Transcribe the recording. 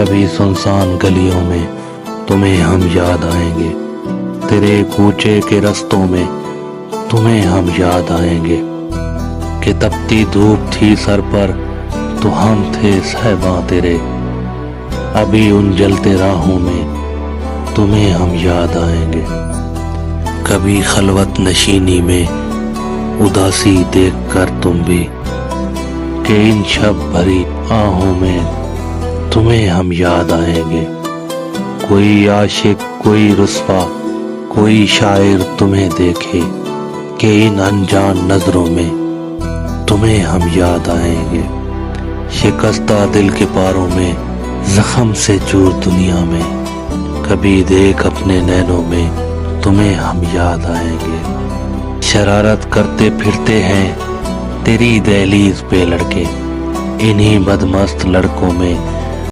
کبھی سنسان گلیوں میں تمہیں ہم یاد آئیں گے، تیرے کوچے کے رستوں میں تمہیں ہم یاد آئیں گے، کہ تپتی دھوپ تھی سر پر تو ہم تھے صحباں تیرے، ابھی ان جلتے راہوں میں تمہیں ہم یاد آئیں گے۔ کبھی خلوت نشینی میں اداسی دیکھ کر تم بھی، کہ ان شب بھری آہوں میں تمہیں ہم یاد آئیں گے، کوئی عاشق کوئی رسوا کوئی شاعر تمہیں دیکھے، کہ ان انجان نظروں میں تمہیں ہم یاد آئیں گے، شکستہ دل کے پاروں میں زخم سے چور دنیا میں کبھی دیکھ اپنے نینوں میں تمہیں ہم یاد آئیں گے۔ شرارت کرتے پھرتے ہیں تیری دہلیز پہ لڑکے، انہی بدمست لڑکوں میں